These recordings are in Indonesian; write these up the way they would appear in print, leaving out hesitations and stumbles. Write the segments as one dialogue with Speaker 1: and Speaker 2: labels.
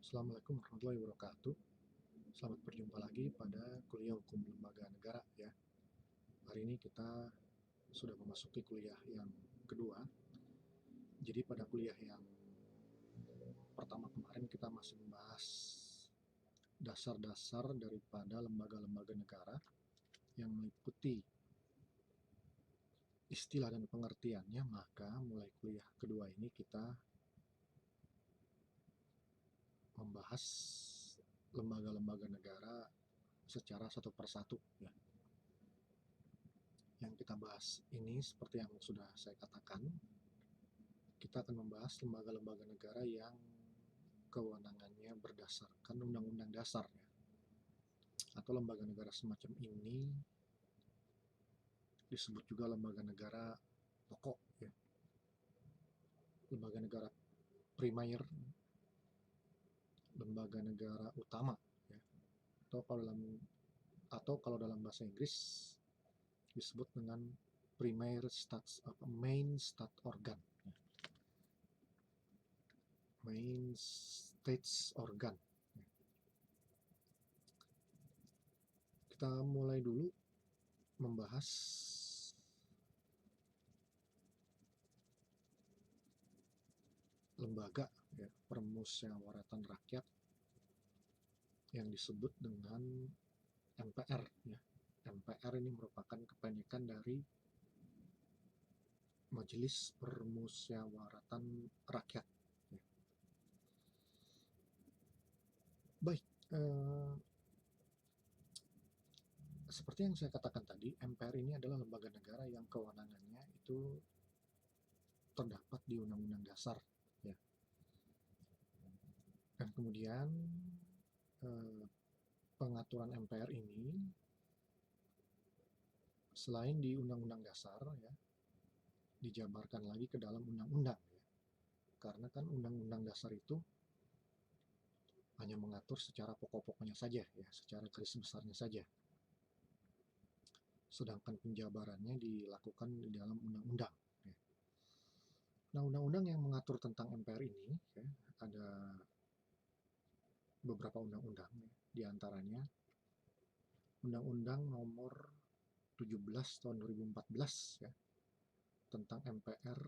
Speaker 1: Assalamualaikum warahmatullahi wabarakatuh. Selamat berjumpa lagi pada kuliah hukum lembaga negara ya. Hari ini kita sudah memasuki kuliah yang kedua. Jadi pada kuliah yang pertama kemarin kita masih membahas dasar-dasar daripada lembaga-lembaga negara yang meliputi istilah dan pengertiannya. Maka mulai kuliah kedua ini kita membahas lembaga-lembaga negara secara satu persatu ya. Yang kita bahas ini seperti yang sudah saya katakan, kita akan membahas lembaga-lembaga negara yang kewenangannya berdasarkan undang-undang dasar ya. Atau lembaga negara semacam ini disebut juga lembaga negara pokok ya. Lembaga negara primer, lembaga negara utama ya. Atau kalau dalam bahasa Inggris disebut dengan main state organ ya. Main states organ. Kita mulai dulu membahas lembaga ya, permusyawaratan rakyat yang disebut dengan MPR ya. MPR ini merupakan kependekan dari Majelis Permusyawaratan Rakyat ya. Baik, seperti yang saya katakan tadi, MPR ini adalah lembaga negara yang kewenangannya itu terdapat di Undang-Undang Dasar ya. Dan kemudian pengaturan MPR ini selain di Undang-Undang Dasar ya, dijabarkan lagi ke dalam undang-undang ya. Karena kan Undang-Undang Dasar itu hanya mengatur secara pokok-pokoknya saja ya, secara garis besarnya saja. Sedangkan penjabarannya dilakukan di dalam undang-undang ya. Nah, undang-undang yang mengatur tentang MPR ini ya, ada beberapa undang-undang ya. Di antaranya Undang-Undang Nomor 17 tahun 2014 ya, tentang MPR,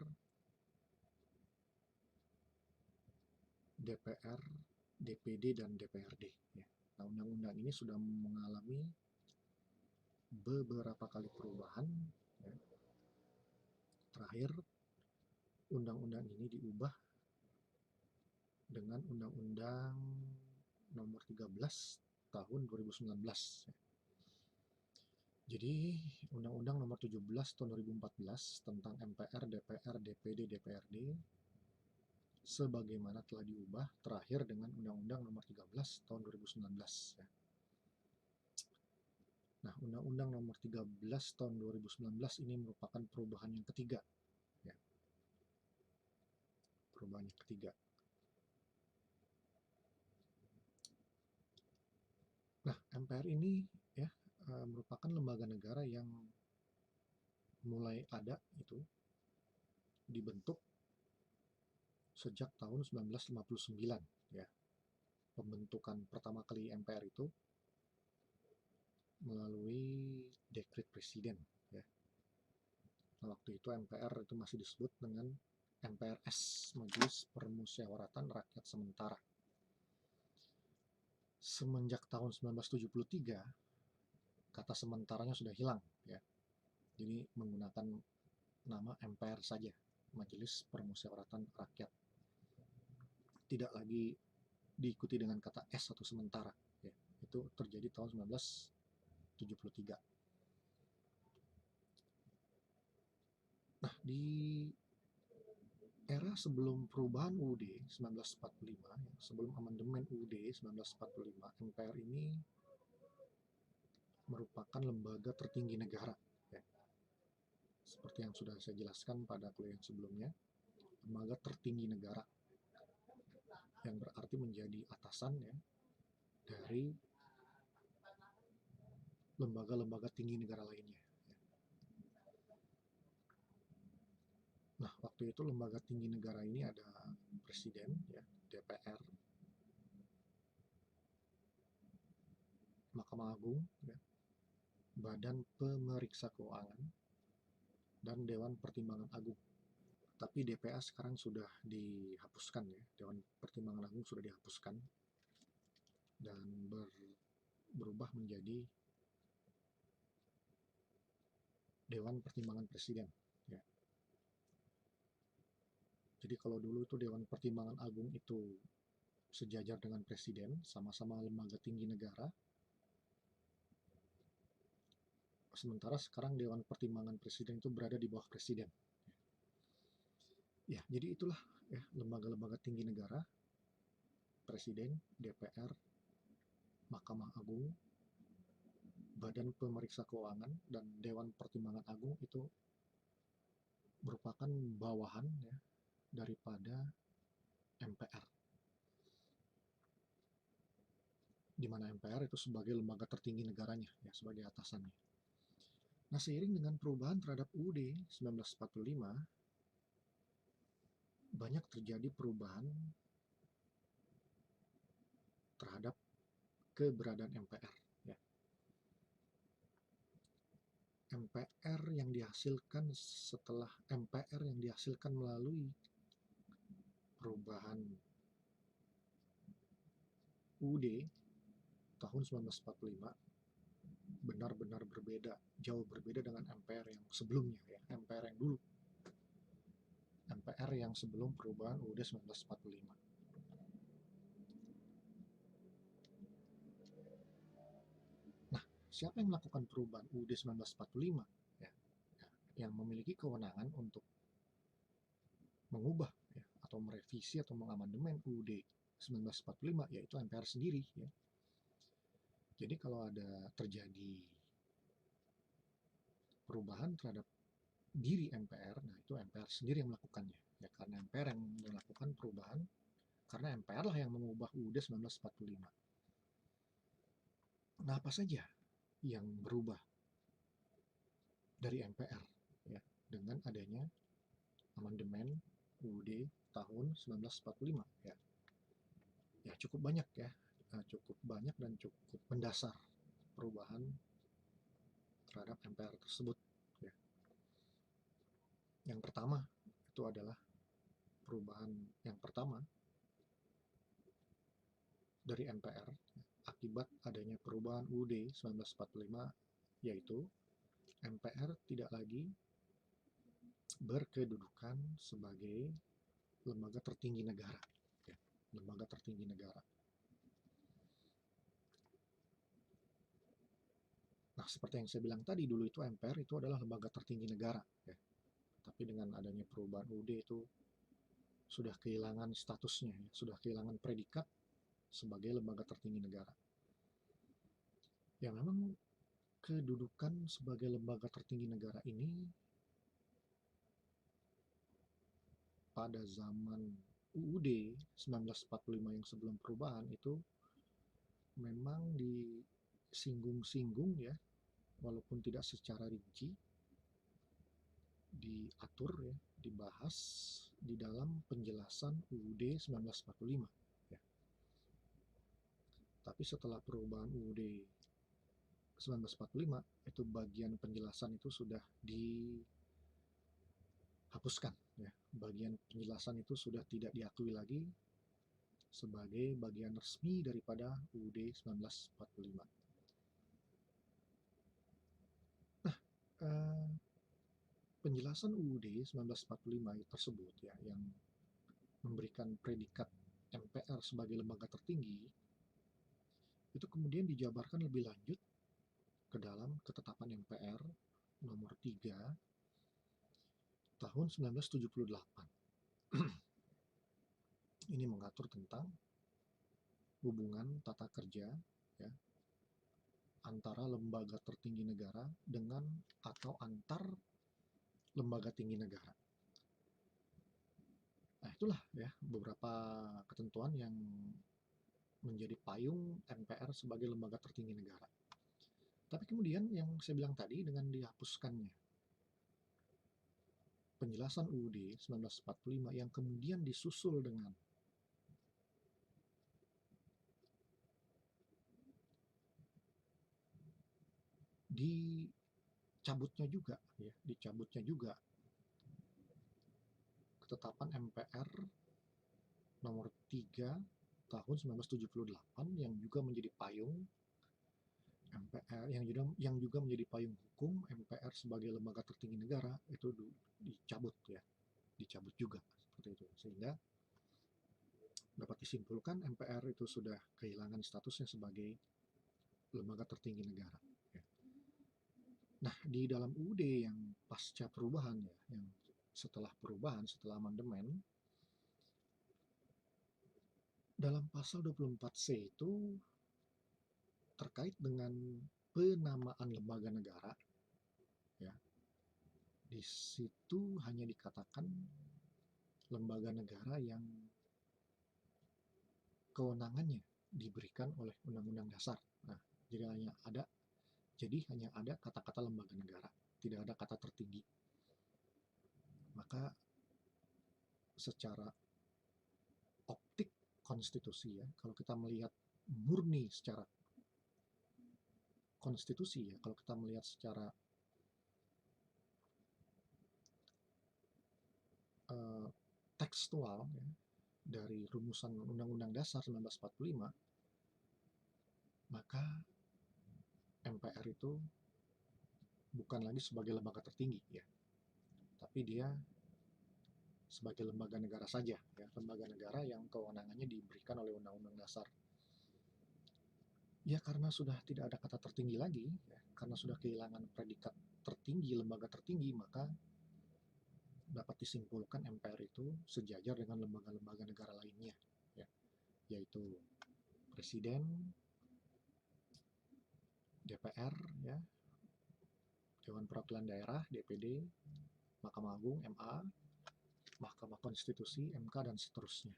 Speaker 1: DPR, DPD, dan DPRD ya. Nah, undang-undang ini sudah mengalami beberapa kali perubahan ya. Terakhir undang-undang ini diubah dengan Undang-Undang Nomor 13 tahun 2019 ya. Jadi Undang-Undang Nomor 17 tahun 2014 tentang MPR, DPR, DPD, DPRD sebagaimana telah diubah terakhir dengan Undang-Undang Nomor 13 tahun 2019 ya. Nah, Undang-Undang Nomor 13 tahun 2019 ini merupakan perubahan yang ketiga ya. Perubahan yang ketiga. Nah, MPR ini ya merupakan lembaga negara yang mulai ada itu dibentuk sejak tahun 1959 ya. Pembentukan pertama kali MPR itu melalui dekret presiden ya. Nah, waktu itu MPR itu masih disebut dengan MPRS, Majelis Permusyawaratan Rakyat Sementara. Semenjak tahun 1973 kata sementaranya sudah hilang ya. Jadi menggunakan nama MPR saja, Majelis Permusyawaratan Rakyat. Tidak lagi diikuti dengan kata S atau sementara ya. Itu terjadi tahun 1973. Nah, di era sebelum perubahan UUD 1945 ya, sebelum amandemen UUD 1945, MPR ini merupakan lembaga tertinggi negara ya. Seperti yang sudah saya jelaskan pada kuliah yang sebelumnya, lembaga tertinggi negara yang berarti menjadi atasan ya dari lembaga-lembaga tinggi negara lainnya. Nah, waktu itu lembaga tinggi negara ini ada presiden ya, DPR, Mahkamah Agung, ya, Badan Pemeriksa Keuangan, dan Dewan Pertimbangan Agung. Tapi DPA sekarang sudah dihapuskan, ya, Dewan Pertimbangan Agung sudah dihapuskan dan berubah menjadi Dewan Pertimbangan Presiden, ya. Jadi kalau dulu itu Dewan Pertimbangan Agung itu sejajar dengan Presiden, sama-sama lembaga tinggi negara. Sementara sekarang Dewan Pertimbangan Presiden itu berada di bawah Presiden. Ya, jadi itulah, ya, lembaga-lembaga tinggi negara, Presiden, DPR, Mahkamah Agung, Badan Pemeriksa Keuangan, dan Dewan Pertimbangan Agung itu merupakan bawahan, ya, daripada MPR. Di mana MPR itu sebagai lembaga tertinggi negaranya, ya, sebagai atasannya. Nah, seiring dengan perubahan terhadap UUD 1945, banyak terjadi perubahan terhadap keberadaan MPR. Ya. MPR yang dihasilkan melalui perubahan UUD tahun 1945 benar-benar berbeda, jauh berbeda dengan MPR yang sebelumnya, ya, MPR yang dulu. MPR yang sebelum perubahan UUD 1945. Nah, siapa yang melakukan perubahan UUD 1945? Ya, yang memiliki kewenangan untuk mengubah, ya, atau merevisi atau mengamandemen UUD 1945, yaitu MPR sendiri, ya. Jadi kalau ada terjadi perubahan terhadap diri MPR, nah itu MPR sendiri yang melakukannya, ya, karena MPR yang melakukan perubahan, karena MPR lah yang mengubah UUD 1945. Nah, apa saja yang berubah dari MPR, ya, dengan adanya amandemen UUD tahun 1945, ya. Ya, cukup banyak, ya, cukup banyak dan cukup mendasar perubahan terhadap MPR tersebut, ya. Yang pertama itu adalah perubahan yang pertama dari MPR akibat adanya perubahan UUD 1945, yaitu MPR tidak lagi berkedudukan sebagai lembaga tertinggi negara, ya, lembaga tertinggi negara. Nah, seperti yang saya bilang tadi, dulu itu MPR itu adalah lembaga tertinggi negara, ya. Tapi dengan adanya perubahan UUD itu sudah kehilangan statusnya, ya, sudah kehilangan predikat sebagai lembaga tertinggi negara. Ya, memang kedudukan sebagai lembaga tertinggi negara ini pada zaman UUD 1945 yang sebelum perubahan itu memang disinggung-singgung, ya, walaupun tidak secara rinci diatur, ya, dibahas di dalam penjelasan UUD 1945, ya. Tapi setelah perubahan UUD 1945 itu bagian penjelasan itu sudah dihapuskan, ya. Bagian penjelasan itu sudah tidak diakui lagi sebagai bagian resmi daripada UUD 1945. Nah, penjelasan UUD 1945 tersebut, ya, yang memberikan predikat MPR sebagai lembaga tertinggi, itu kemudian dijabarkan lebih lanjut ke dalam Ketetapan MPR nomor 3 tahun 1978. Ini mengatur tentang hubungan tata kerja, ya, antara lembaga tertinggi negara dengan atau antar lembaga tinggi negara. Nah, itulah, ya, beberapa ketentuan yang menjadi payung MPR sebagai lembaga tertinggi negara. Tapi kemudian yang saya bilang tadi, dengan dihapuskannya penjelasan UUD 1945 yang kemudian disusul dengan dicabutnya juga ketetapan MPR nomor 3 tahun 1978 yang juga menjadi payung MPR yang juga menjadi payung hukum MPR sebagai lembaga tertinggi negara itu dicabut juga seperti itu, sehingga dapat disimpulkan MPR itu sudah kehilangan statusnya sebagai lembaga tertinggi negara. Nah, di dalam UUD yang pasca perubahan yang setelah perubahan, setelah amandemen, dalam pasal 24C itu terkait dengan penamaan lembaga negara, ya, di situ hanya dikatakan lembaga negara yang kewenangannya diberikan oleh Undang-Undang Dasar. Nah, jadi hanya ada kata-kata lembaga negara, tidak ada kata tertinggi. Maka secara optik konstitusi, ya, kalau kita melihat murni secara konstitusi, ya, kalau kita melihat secara tekstual, ya, dari rumusan Undang-Undang Dasar 1945, maka MPR itu bukan lagi sebagai lembaga tertinggi, ya, tapi dia sebagai lembaga negara saja, ya, lembaga negara yang kewenangannya diberikan oleh Undang-Undang Dasar. Ya, karena sudah tidak ada kata tertinggi lagi, ya, karena sudah kehilangan predikat tertinggi, lembaga tertinggi, maka dapat disimpulkan MPR itu sejajar dengan lembaga-lembaga negara lainnya, ya, yaitu Presiden, DPR, ya, Dewan Perwakilan Daerah, DPD, Mahkamah Agung, MA, Mahkamah Konstitusi, MK, dan seterusnya.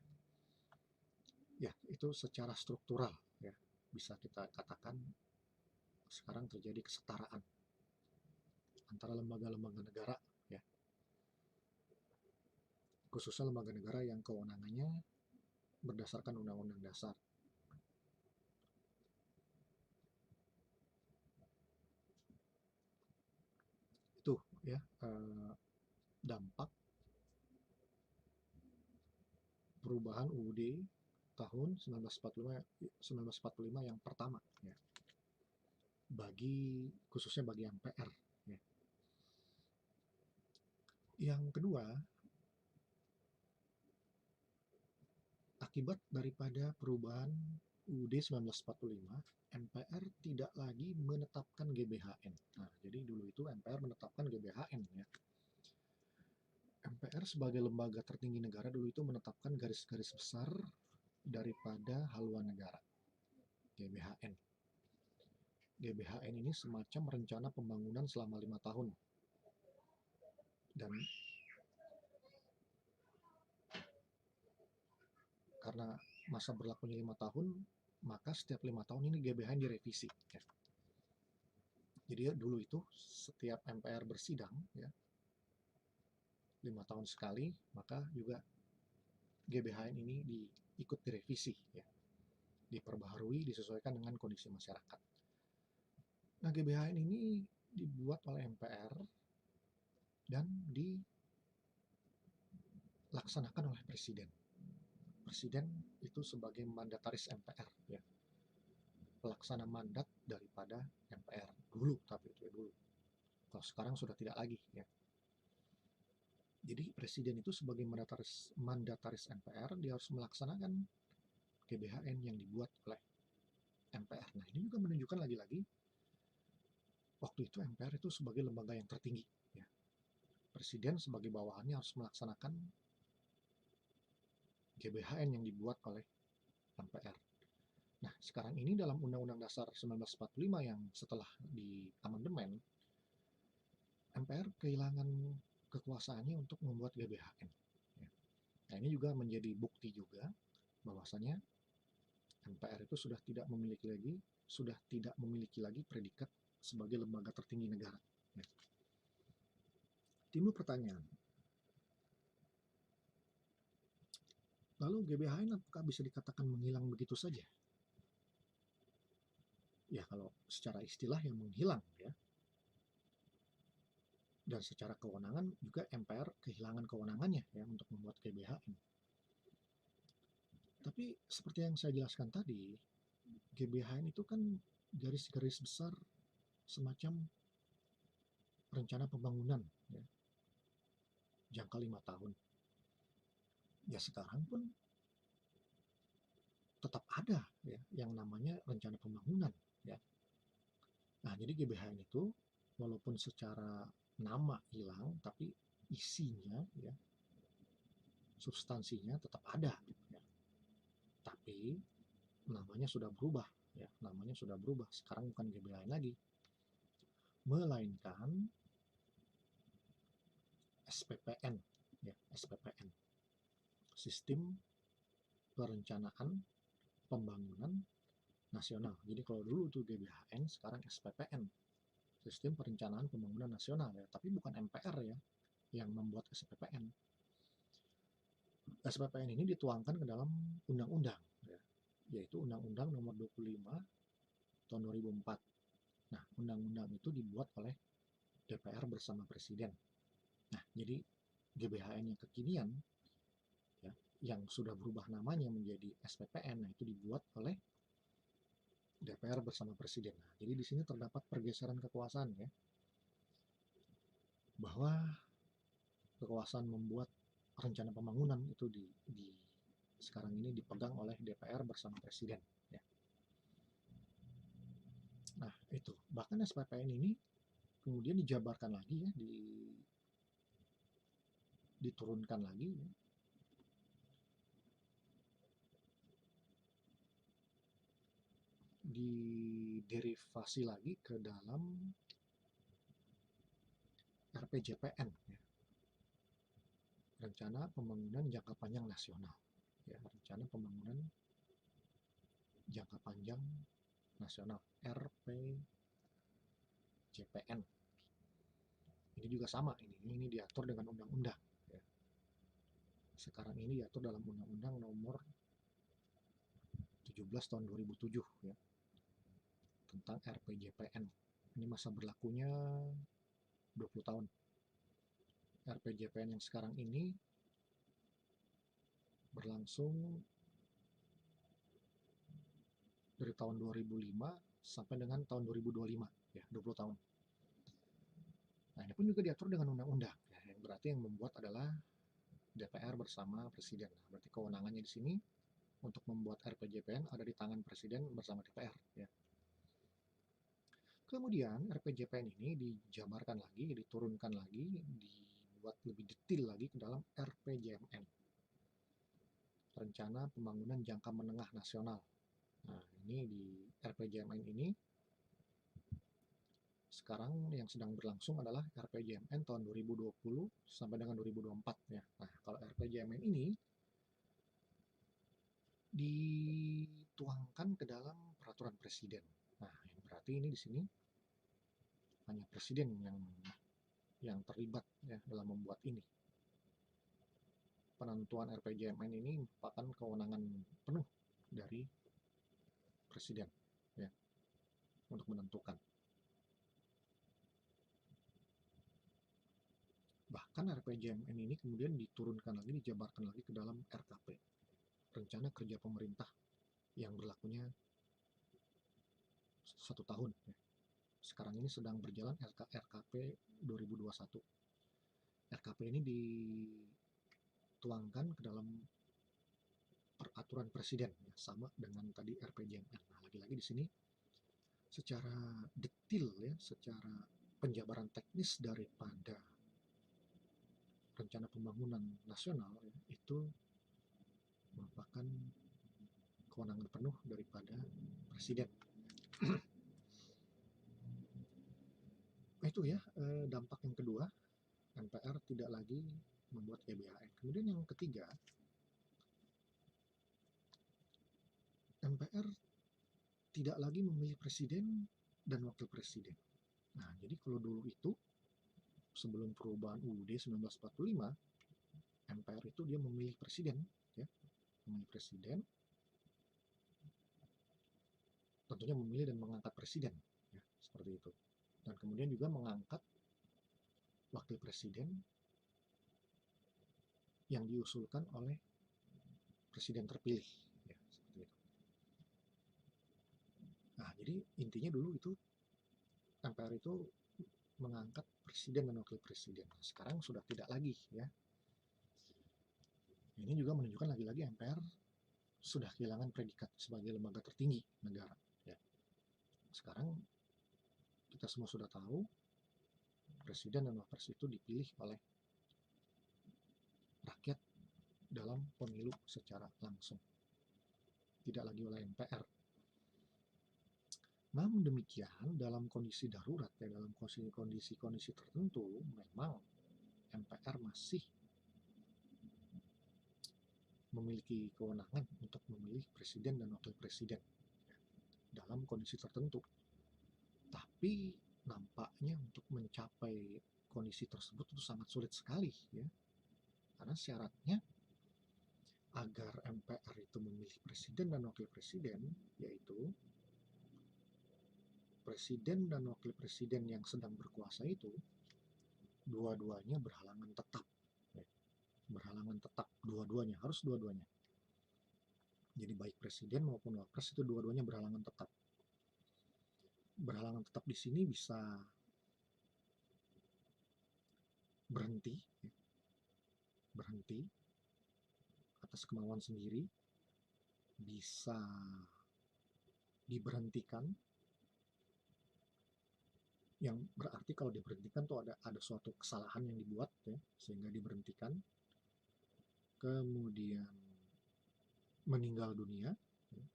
Speaker 1: Ya, itu secara struktural, ya, bisa kita katakan sekarang terjadi kesetaraan antara lembaga-lembaga negara, ya, khususnya lembaga negara yang kewenangannya berdasarkan Undang-Undang Dasar. Itu, ya, dampak perubahan UUD tahun 1945 yang pertama, ya, khususnya bagi MPR, ya. Yang kedua, akibat daripada perubahan UUD 1945, MPR tidak lagi menetapkan GBHN. Nah, jadi dulu itu MPR menetapkan GBHN, ya. MPR sebagai lembaga tertinggi negara dulu itu menetapkan garis-garis besar daripada haluan negara, GBHN. GBHN ini semacam rencana pembangunan selama 5 tahun. Dan karena masa berlakunya 5 tahun, maka setiap 5 tahun ini GBHN direvisi, ya. Jadi dulu itu setiap MPR bersidang, ya, 5 tahun sekali, maka juga GBHN ini ikut direvisi, ya, diperbaharui, disesuaikan dengan kondisi masyarakat. Nah, GBHN ini dibuat oleh MPR dan dilaksanakan oleh Presiden. Presiden itu sebagai mandataris MPR, ya, pelaksana mandat daripada MPR dulu, tapi itu dulu. Kalau sekarang sudah tidak lagi, ya. Jadi Presiden itu sebagai mandataris MPR, dia harus melaksanakan GBHN yang dibuat oleh MPR. Nah, ini juga menunjukkan lagi-lagi waktu itu MPR itu sebagai lembaga yang tertinggi, ya. Presiden sebagai bawahannya harus melaksanakan GBHN yang dibuat oleh MPR. Nah, sekarang ini dalam Undang-Undang Dasar 1945 yang setelah di amandemen, MPR kehilangan kekuasaannya untuk membuat GBHN. Ya. Nah, ini juga menjadi bukti juga bahwasanya MPR itu sudah tidak memiliki lagi predikat sebagai lembaga tertinggi negara. Ya. Timbul pertanyaan, lalu GBHN apakah bisa dikatakan menghilang begitu saja? Ya, kalau secara istilah yang menghilang, ya. Dan secara kewenangan juga MPR kehilangan kewenangannya ya untuk membuat GBHN. Tapi seperti yang saya jelaskan tadi, GBHN itu kan garis-garis besar semacam rencana pembangunan ya, jangka 5 tahun. Ya sekarang pun tetap ada ya yang namanya rencana pembangunan ya. Nah, jadi GBHN itu walaupun secara nama hilang tapi isinya ya, substansinya tetap ada ya. Tapi namanya sudah berubah ya, namanya sudah berubah. Sekarang bukan GBHN lagi, melainkan SPPN ya, SPPN. Sistem Perencanaan Pembangunan Nasional. Jadi kalau dulu itu GBHN, sekarang SPPN. Sistem Perencanaan Pembangunan Nasional ya, tapi bukan MPR ya yang membuat SPPN. SPPN ini dituangkan ke dalam undang-undang ya, yaitu Undang-Undang Nomor 25 Tahun 2004. Nah, undang-undang itu dibuat oleh DPR bersama Presiden. Nah, jadi GBHN yang kekinian ya, yang sudah berubah namanya menjadi SPPN, nah itu dibuat oleh DPR bersama Presiden. Nah, jadi di sini terdapat pergeseran kekuasaan ya, bahwa kekuasaan membuat rencana pembangunan itu sekarang ini dipegang oleh DPR bersama Presiden ya. Nah, itu bahkan SPPN ini kemudian dijabarkan lagi ya, diturunkan lagi ya, diderivasi lagi ke dalam RPJPN ya, Rencana Pembangunan Jangka Panjang Nasional ya, Rencana Pembangunan Jangka Panjang Nasional RPJPN. Ini juga sama, ini diatur dengan undang-undang ya. Sekarang ini diatur dalam Undang-Undang Nomor 17 Tahun 2007 ya, tentang RPJPN. Ini masa berlakunya 20 tahun. RPJPN yang sekarang ini berlangsung dari tahun 2005 sampai dengan tahun 2025 ya, 20 tahun. Nah, ini pun juga diatur dengan undang-undang ya, yang berarti yang membuat adalah DPR bersama Presiden. Nah, berarti kewenangannya di sini untuk membuat RPJPN ada di tangan Presiden bersama DPR ya. Kemudian RPJPN ini dijabarkan lagi, diturunkan lagi, dibuat lebih detail lagi ke dalam RPJMN, Rencana Pembangunan Jangka Menengah Nasional. Nah, ini di RPJMN ini sekarang yang sedang berlangsung adalah RPJMN tahun 2020 sampai dengan 2024 ya. Nah, kalau RPJMN ini dituangkan ke dalam peraturan presiden. Nah, yang berarti ini di sini hanya presiden yang terlibat ya dalam membuat ini. Penentuan RPJMN ini merupakan kewenangan penuh dari presiden ya untuk menentukan. Bahkan RPJMN ini kemudian diturunkan lagi, dijabarkan lagi ke dalam RKP, Rencana Kerja Pemerintah, yang berlakunya 1 tahun ya. Sekarang ini sedang berjalan RKP 2021. RKP ini dituangkan ke dalam peraturan presiden ya, sama dengan tadi RPJMN. Nah, lagi-lagi di sini secara detail ya, secara penjabaran teknis daripada rencana pembangunan nasional ya, itu merupakan kewenangan penuh daripada presiden. Itu ya dampak yang kedua, MPR tidak lagi membuat GBHN. Kemudian yang ketiga, MPR tidak lagi memilih presiden dan wakil presiden. Nah, jadi kalau dulu itu sebelum perubahan UUD 1945, MPR itu dia memilih presiden ya, memilih presiden, tentunya memilih dan mengangkat presiden ya, seperti itu. Dan kemudian juga mengangkat wakil presiden yang diusulkan oleh presiden terpilih, ya, seperti itu. Nah, jadi intinya dulu itu MPR itu mengangkat presiden dan wakil presiden. Sekarang sudah tidak lagi, ya. Ini juga menunjukkan lagi-lagi MPR sudah kehilangan predikat sebagai lembaga tertinggi negara, ya. Sekarang kita semua sudah tahu presiden dan wapres itu dipilih oleh rakyat dalam pemilu secara langsung, tidak lagi oleh MPR. Namun demikian, dalam kondisi darurat, ya, dalam kondisi-kondisi tertentu, memang MPR masih memiliki kewenangan untuk memilih presiden dan wakil presiden, ya, dalam kondisi tertentu. Tapi nampaknya untuk mencapai kondisi tersebut itu sangat sulit sekali, ya, karena syaratnya agar MPR itu memilih presiden dan wakil presiden, yaitu presiden dan wakil presiden yang sedang berkuasa itu dua-duanya berhalangan tetap, ya. Berhalangan tetap dua-duanya, harus dua-duanya. Jadi baik presiden maupun wapres itu dua-duanya berhalangan tetap. Berhalangan tetap di sini bisa berhenti, ya, berhenti atas kemauan sendiri, bisa diberhentikan, yang berarti kalau diberhentikan tuh ada suatu kesalahan yang dibuat, ya, sehingga diberhentikan, kemudian meninggal dunia, ya,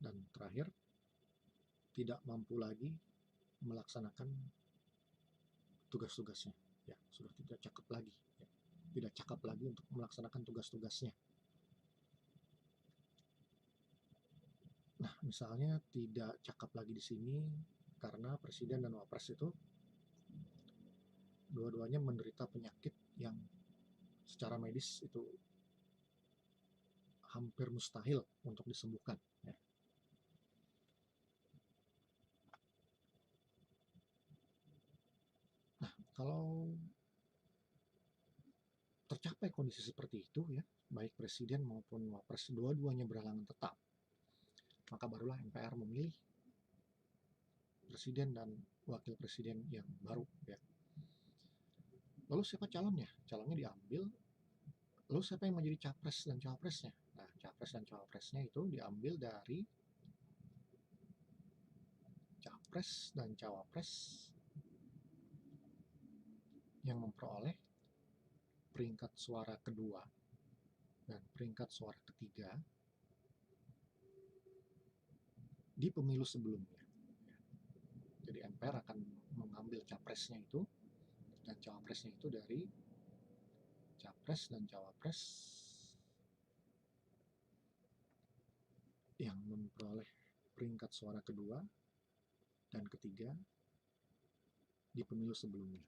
Speaker 1: dan terakhir tidak mampu lagi melaksanakan tugas-tugasnya, ya, sudah tidak cakep lagi, ya, tidak cakap lagi untuk melaksanakan tugas-tugasnya. Nah, misalnya tidak cakap lagi di sini karena presiden dan wapres itu dua-duanya menderita penyakit yang secara medis itu hampir mustahil untuk disembuhkan, ya. Nah, kalau tercapai kondisi seperti itu, ya, baik presiden maupun wapres dua-duanya berhalangan tetap, maka barulah MPR memilih presiden dan wakil presiden yang baru, ya. Lalu siapa calonnya? Calonnya diambil. Lalu siapa yang menjadi capres dan cawapresnya? Nah, capres dan cawapresnya itu diambil dari capres dan cawapres yang memperoleh peringkat suara kedua dan peringkat suara ketiga di pemilu sebelumnya. Jadi MPR akan mengambil capresnya itu dan cawapresnya itu dari capres dan cawapres yang memperoleh peringkat suara kedua dan ketiga di pemilu sebelumnya.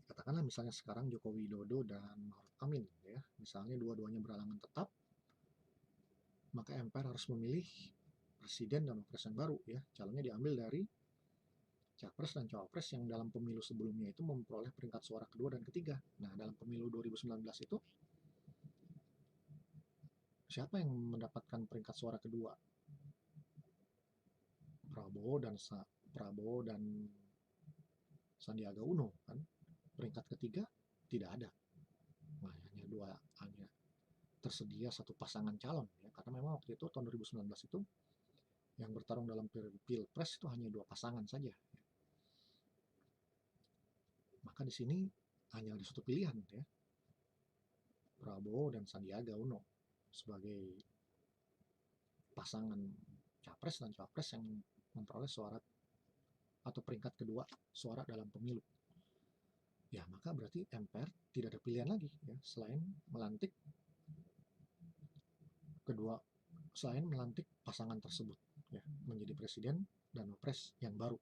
Speaker 1: Katakanlah misalnya sekarang Joko Widodo dan Maruf Amin, ya, misalnya dua-duanya berhalangan tetap, maka MPR harus memilih presiden dan wapres yang baru, ya. Calonnya diambil dari capres dan cawapres yang dalam pemilu sebelumnya itu memperoleh peringkat suara kedua dan ketiga. Nah, dalam pemilu 2019 itu siapa yang mendapatkan peringkat suara kedua? Prabowo dan Sandiaga Uno, kan. Peringkat ketiga tidak ada. Nah, hanya tersedia satu pasangan calon, ya, karena memang waktu itu tahun 2019 itu yang bertarung dalam pilpres itu hanya dua pasangan saja, ya. Maka di sini hanya ada satu pilihan, ya, Prabowo dan Sandiaga Uno sebagai pasangan capres dan cawapres yang memperoleh suara atau peringkat kedua suara dalam pemilu. Ya, maka berarti MPR tidak ada pilihan lagi, ya, selain melantik pasangan tersebut, ya, menjadi presiden dan wapres yang baru,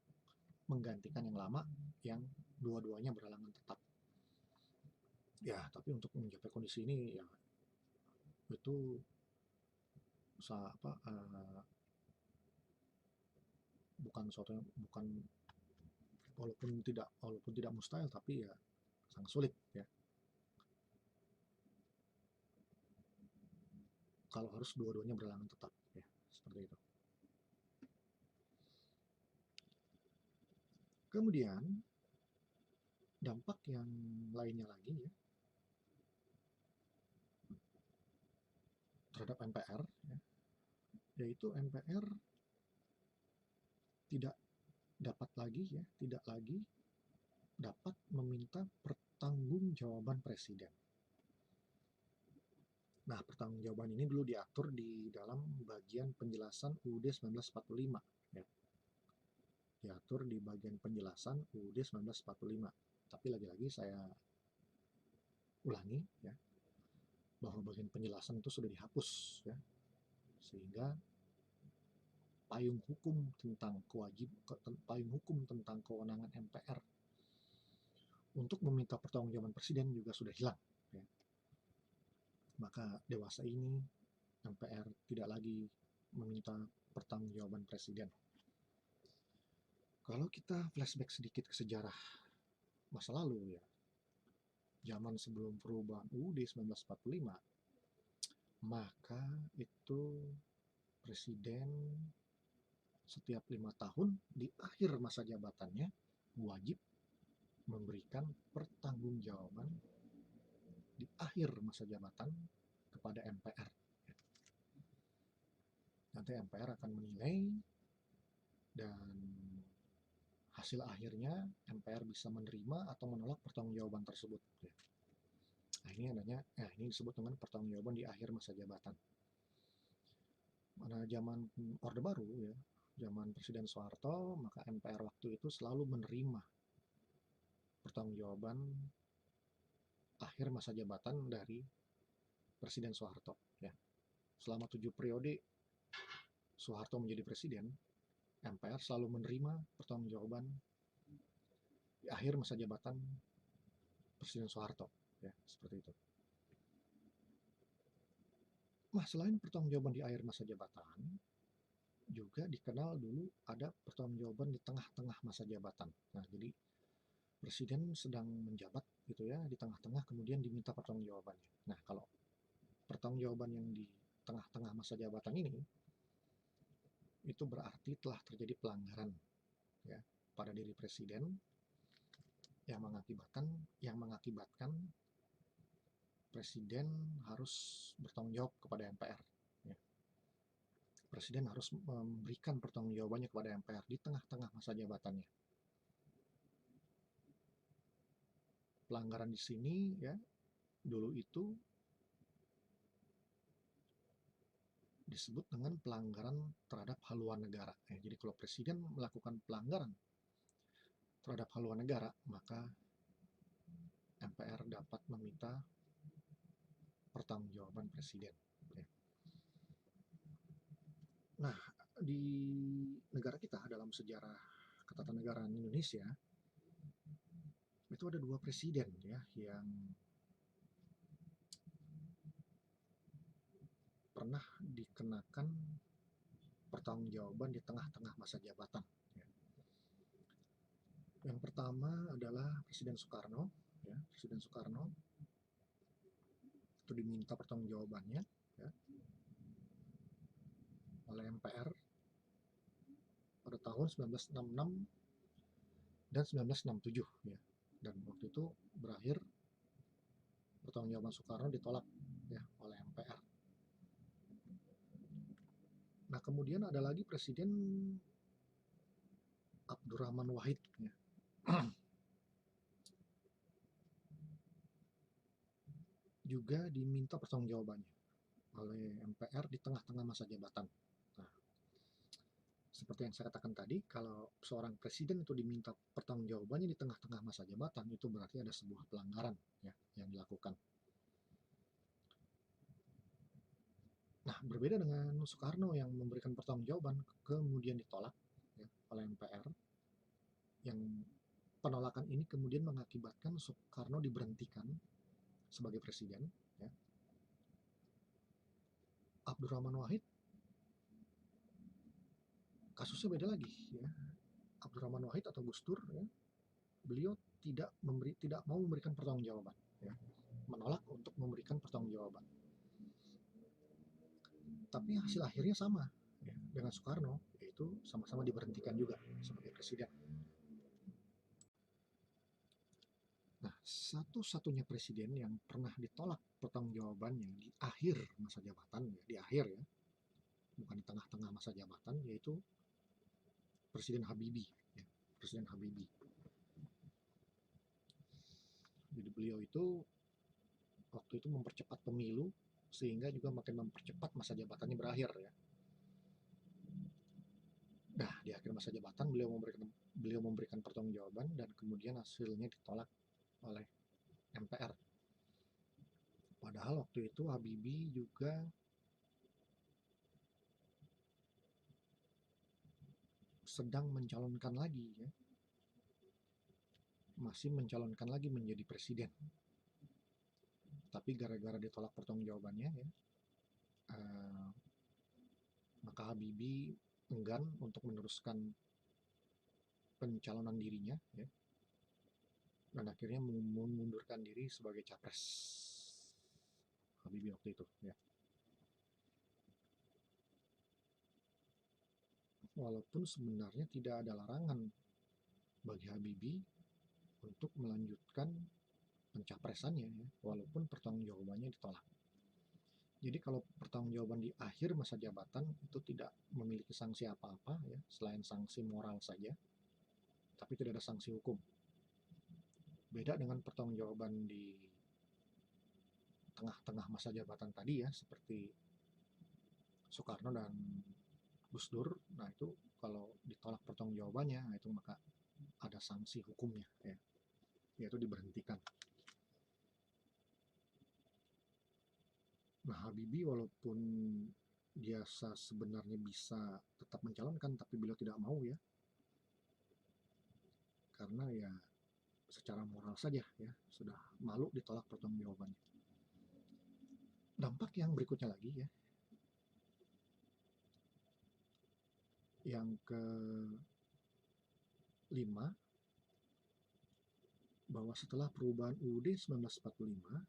Speaker 1: menggantikan yang lama yang dua-duanya berhalangan tetap. Ya, tapi untuk mencapai kondisi ini, ya, itu bukan walaupun tidak mustahil, tapi ya sangat sulit ya kalau harus dua-duanya berhalangan tetap ya, seperti itu. Kemudian dampak yang lainnya lagi ya terhadap MPR ya, yaitu MPR tidak tidak lagi dapat meminta pertanggungjawaban presiden. Nah, pertanggungjawaban ini dulu diatur di dalam bagian penjelasan UUD 1945 ya. Diatur di bagian penjelasan UUD 1945. Tapi lagi-lagi saya ulangi ya, bahwa bagian penjelasan itu sudah dihapus ya. Sehingga payung hukum tentang kewenangan MPR untuk meminta pertanggungjawaban presiden juga sudah hilang ya. Maka dewasa ini MPR tidak lagi meminta pertanggungjawaban presiden. Kalau kita flashback sedikit ke sejarah masa lalu ya, zaman sebelum perubahan UUD 1945, maka itu presiden setiap 5 tahun di akhir masa jabatannya wajib memberikan pertanggungjawaban di akhir masa jabatan kepada MPR. Nanti MPR akan menilai dan hasil akhirnya MPR bisa menerima atau menolak pertanggungjawaban tersebut. Nah, ini disebut dengan pertanggungjawaban di akhir masa jabatan. Pada zaman Orde Baru ya, zaman Presiden Soeharto, maka MPR waktu itu selalu menerima pertanggungjawaban akhir masa jabatan dari Presiden Soeharto ya. Selama 7 periode Soeharto menjadi presiden, MPR selalu menerima pertanggungjawaban di akhir masa jabatan Presiden Soeharto ya, seperti itu. Nah, selain pertanggungjawaban di akhir masa jabatan, juga dikenal dulu ada pertanggungjawaban di tengah-tengah masa jabatan. Nah, jadi presiden sedang menjabat gitu ya, di tengah-tengah kemudian diminta pertanggungjawabannya. Nah, kalau pertanggungjawaban yang di tengah-tengah masa jabatan ini itu berarti telah terjadi pelanggaran ya pada diri presiden yang mengakibatkan presiden harus bertanggung jawab kepada MPR ya. Presiden harus memberikan pertanggungjawabannya kepada MPR di tengah-tengah masa jabatannya. Pelanggaran di sini ya dulu itu disebut dengan pelanggaran terhadap haluan negara. Jadi kalau presiden melakukan pelanggaran terhadap haluan negara, maka MPR dapat meminta pertanggungjawaban presiden. Nah, di negara kita dalam sejarah ketatanegaraan Indonesia itu ada 2 presiden ya yang pernah dikenakan pertanggungjawaban di tengah-tengah masa jabatan. Yang pertama adalah Presiden Soekarno. Ya, Presiden Soekarno itu diminta pertanggungjawabannya ya, oleh MPR pada tahun 1966 dan 1967 ya. Dan waktu itu berakhir pertanggungjawaban Soekarno ditolak ya oleh MPR. Nah, kemudian ada lagi Presiden Abdurrahman Wahid ya. Juga diminta pertanggungjawabannya oleh MPR di tengah-tengah masa jabatan. Nah, seperti yang saya katakan tadi, kalau seorang presiden itu diminta pertanggungjawabannya di tengah-tengah masa jabatan, itu berarti ada sebuah pelanggaran ya yang dilakukan. Nah, berbeda dengan Soekarno yang memberikan pertanggungjawaban kemudian ditolak ya, oleh MPR, yang penolakan ini kemudian mengakibatkan Soekarno diberhentikan sebagai presiden ya. Abdurrahman Wahid kasusnya beda lagi ya. Abdurrahman Wahid atau Gus Dur ya, beliau tidak mau memberikan pertanggungjawaban, ya, menolak untuk memberikan pertanggungjawaban. Tapi hasil akhirnya sama, ya, dengan Soekarno, yaitu sama-sama diberhentikan juga sebagai presiden. Nah, satu-satunya presiden yang pernah ditolak pertanggungjawabannya di akhir masa jabatan, ya, di akhir ya, bukan di tengah-tengah masa jabatan, yaitu Presiden Habibie, ya, Presiden Habibie. Jadi beliau itu waktu itu mempercepat pemilu sehingga juga makin mempercepat masa jabatannya berakhir, ya. Nah, di akhir masa jabatan beliau memberikan pertanggungjawaban dan kemudian hasilnya ditolak oleh MPR. Padahal waktu itu Habibie juga sedang mencalonkan lagi, ya, masih mencalonkan lagi menjadi presiden. Tapi gara-gara ditolak pertanggungjawabannya, ya, maka Habibie enggan untuk meneruskan pencalonan dirinya, ya, dan akhirnya mengundurkan diri sebagai capres. Habibie waktu itu, ya. Walaupun sebenarnya tidak ada larangan bagi Habibie untuk melanjutkan pencapresannya, ya, walaupun pertanggungjawabannya ditolak. Jadi kalau pertanggungjawaban di akhir masa jabatan itu tidak memiliki sanksi apa-apa, ya, selain sanksi moral saja, tapi tidak ada sanksi hukum. Beda dengan pertanggungjawaban di tengah-tengah masa jabatan tadi, ya, seperti Soekarno dan Gus Dur. Nah, itu kalau ditolak pertanggungjawabannya, nah itu maka ada sanksi hukumnya, ya, yaitu diberhentikan. Nah, Habibie walaupun dia sebenarnya bisa tetap mencalonkan, tapi beliau tidak mau, ya, karena ya secara moral saja, ya, sudah malu ditolak pertanggungjawabannya. Dampak yang berikutnya lagi, ya, yang ke-5, bahwa setelah perubahan UUD 1945,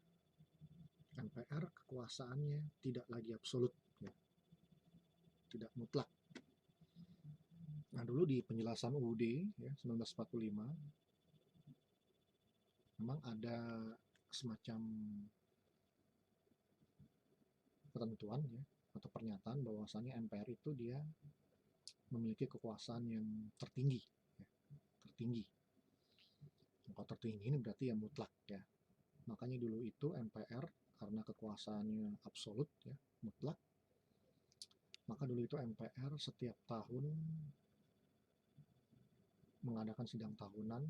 Speaker 1: MPR kekuasaannya tidak lagi absolut, ya, tidak mutlak. Nah, dulu di penjelasan UUD, ya, 1945 memang ada semacam ketentuan, ya, atau pernyataan bahwasanya MPR itu dia memiliki kekuasaan yang tertinggi, ya, tertinggi. Kalau tertinggi ini berarti ya mutlak, ya. Makanya dulu itu MPR karena kekuasaannya absolut, ya, mutlak, maka dulu itu MPR setiap tahun mengadakan sidang tahunan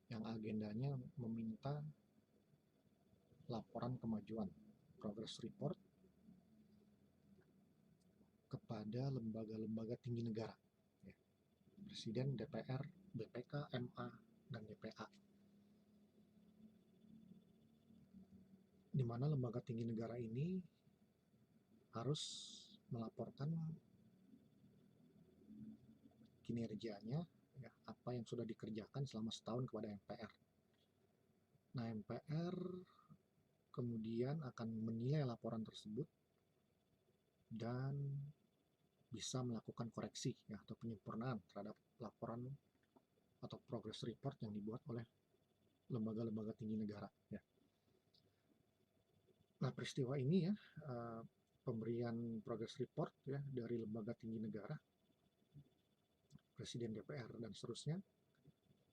Speaker 1: yang agendanya meminta laporan kemajuan, progress report, kepada lembaga-lembaga tinggi negara, ya. Presiden, DPR, BPK, MA, dan DPA. Di mana lembaga tinggi negara ini harus melaporkan kinerjanya, ya, apa yang sudah dikerjakan selama setahun kepada MPR. Nah, MPR kemudian akan menilai laporan tersebut dan bisa melakukan koreksi, ya, atau penyempurnaan terhadap laporan atau progress report yang dibuat oleh lembaga-lembaga tinggi negara, ya. Nah, peristiwa ini, ya, pemberian progress report, ya, dari lembaga tinggi negara, Presiden, DPR, dan seterusnya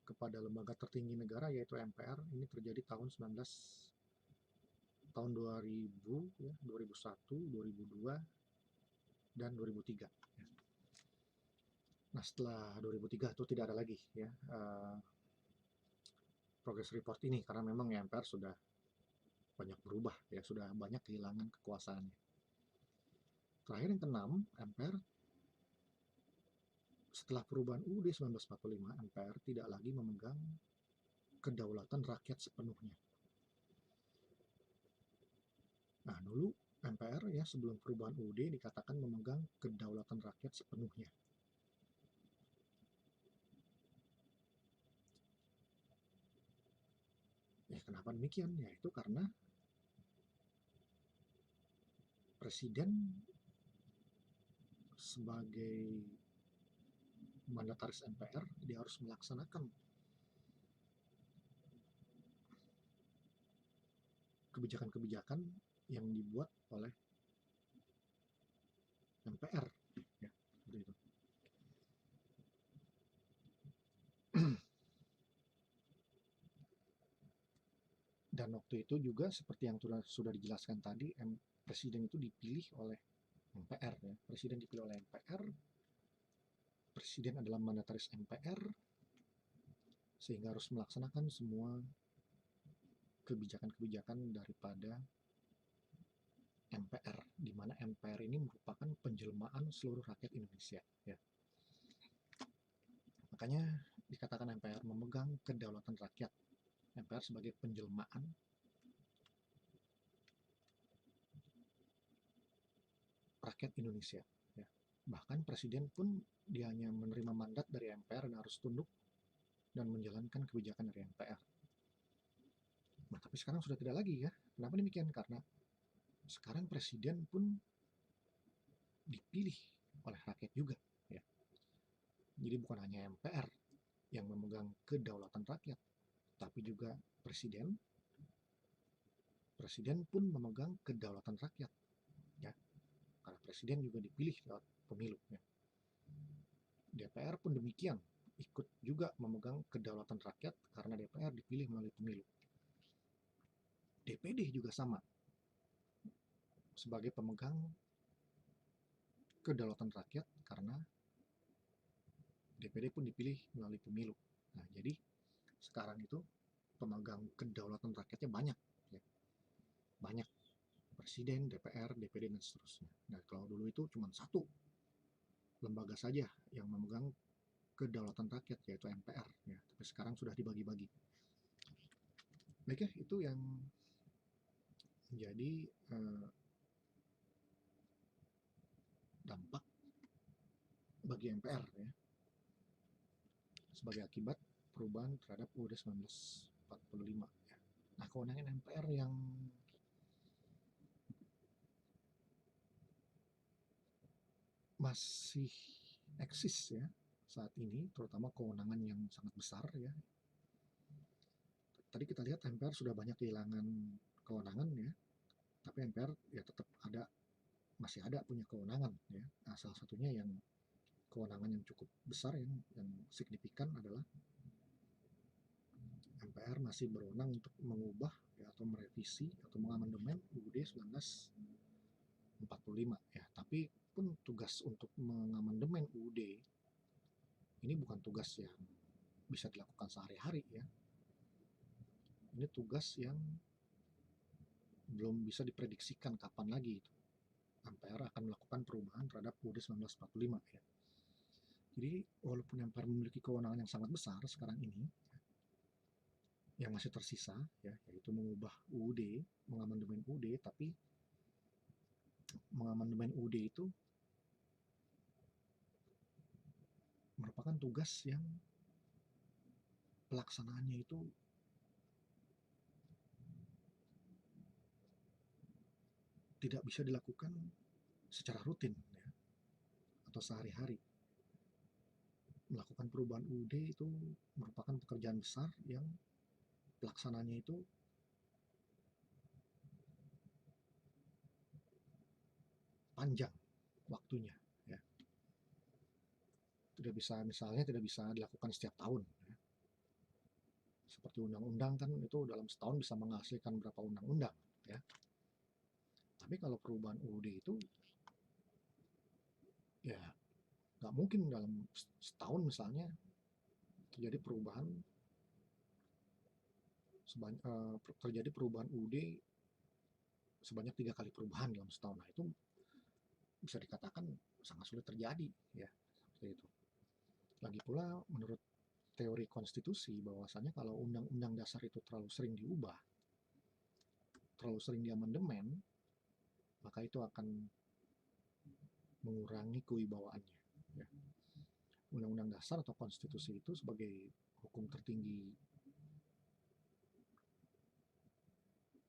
Speaker 1: kepada lembaga tertinggi negara yaitu MPR ini terjadi tahun 2000, ya, 2001, 2002, dan 2003. Ya. Nah, setelah 2003 itu tidak ada lagi, ya, progress report ini karena memang ya, MPR sudah banyak berubah, ya, sudah banyak kehilangan kekuasaannya. Terakhir yang keenam, MPR setelah perubahan UUD 1945, MPR tidak lagi memegang kedaulatan rakyat sepenuhnya. Nah, dulu MPR, ya, sebelum perubahan UUD dikatakan memegang kedaulatan rakyat sepenuhnya. Ya, kenapa demikian? Ya, itu karena presiden sebagai mandataris MPR, dia harus melaksanakan kebijakan-kebijakan yang dibuat oleh MPR, ya, seperti itu. Dan waktu itu juga seperti yang sudah dijelaskan tadi, presiden itu dipilih oleh MPR, ya. Presiden dipilih oleh MPR, presiden adalah mandataris MPR, sehingga harus melaksanakan semua kebijakan-kebijakan daripada MPR, di mana MPR ini merupakan penjelmaan seluruh rakyat Indonesia, ya. Makanya dikatakan MPR memegang kedaulatan rakyat. MPR sebagai penjelmaan rakyat Indonesia, ya. Bahkan presiden pun dia hanya menerima mandat dari MPR dan harus tunduk dan menjalankan kebijakan dari MPR. Nah, tapi sekarang sudah tidak lagi, ya. Kenapa demikian? Karena sekarang presiden pun dipilih oleh rakyat juga, ya. Jadi bukan hanya MPR yang memegang kedaulatan rakyat, tapi juga presiden. Presiden pun memegang kedaulatan rakyat, ya. Karena presiden juga dipilih lewat pemilu, ya. DPR pun demikian, ikut juga memegang kedaulatan rakyat karena DPR dipilih melalui pemilu. DPD juga sama, sebagai pemegang kedaulatan rakyat karena DPD pun dipilih melalui pemilu. Nah, jadi sekarang itu pemegang kedaulatan rakyatnya banyak, ya. Banyak. Presiden, DPR, DPD, dan seterusnya. Nah, kalau dulu itu cuma satu lembaga saja yang memegang kedaulatan rakyat, yaitu MPR, ya. Tapi sekarang sudah dibagi-bagi. Baik, ya, itu yang menjadi dampak bagi MPR, ya, sebagai akibat perubahan terhadap UUD 1945, ya. Nah, kewenangan MPR yang masih eksis, ya, saat ini, terutama kewenangan yang sangat besar, ya. Tadi kita lihat MPR sudah banyak kehilangan kewenangan, ya, tapi MPR ya tetap masih ada punya kewenangan, ya. Nah, salah satunya yang kewenangan yang cukup besar, yang signifikan adalah MPR masih berwenang untuk mengubah, ya, atau merevisi atau mengamandemen UUD 1945, ya. Tapi pun tugas untuk mengamandemen UUD ini bukan tugas yang bisa dilakukan sehari-hari, ya. Ini tugas yang belum bisa diprediksikan kapan lagi itu MPR akan melakukan perubahan terhadap UUD 1945, ya. Jadi walaupun MPR memiliki kewenangan yang sangat besar sekarang ini, yang masih tersisa, ya, yaitu mengubah UUD, mengamandemen UUD, tapi mengamandemen UUD itu merupakan tugas yang pelaksanaannya itu tidak bisa dilakukan secara rutin, ya, atau sehari-hari. Melakukan perubahan UUD itu merupakan pekerjaan besar yang pelaksanaannya itu panjang waktunya, ya. Misalnya tidak bisa dilakukan setiap tahun, ya. Seperti undang-undang kan itu dalam setahun bisa menghasilkan berapa undang-undang, ya. Tapi kalau perubahan UUD itu ya nggak mungkin dalam setahun misalnya terjadi perubahan terjadi perubahan UUD sebanyak 3 kali perubahan dalam setahun. Nah, itu bisa dikatakan sangat sulit terjadi, ya, seperti itu. Lagi pula menurut teori konstitusi bahwasanya kalau undang-undang dasar itu terlalu sering diubah, terlalu sering diamandemen, maka itu akan mengurangi kewibawaannya, ya. Undang-undang dasar atau konstitusi itu sebagai hukum tertinggi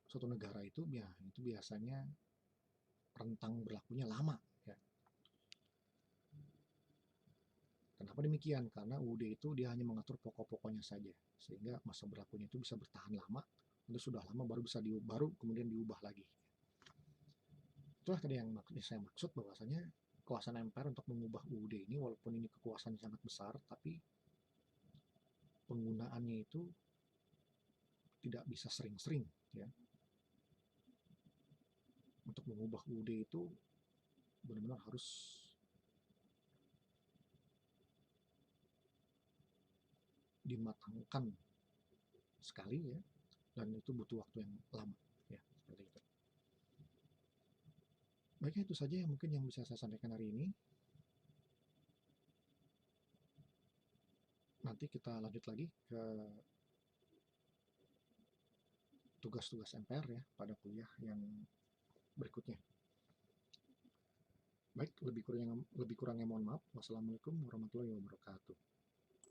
Speaker 1: suatu negara itu ya itu biasanya rentang berlakunya lama ya. Kenapa demikian? Karena UUD itu dia hanya mengatur pokok-pokoknya saja, sehingga masa berlakunya itu bisa bertahan lama. Itu sudah lama baru bisa baru kemudian diubah lagi. Itulah tadi yang saya maksud bahwasanya kekuasaan MPR untuk mengubah UUD ini walaupun ini kekuasaan sangat besar, tapi penggunaannya itu tidak bisa sering-sering ya. Untuk mengubah UUD itu benar-benar harus dimatangkan sekali ya, dan itu butuh waktu yang lama ya, seperti itu. Baiknya itu saja yang mungkin yang bisa saya sampaikan hari ini. Nanti kita lanjut lagi ke tugas-tugas MPR ya pada kuliah yang berikutnya. Baik, lebih kurangnya mohon maaf. Wassalamualaikum warahmatullahi wabarakatuh.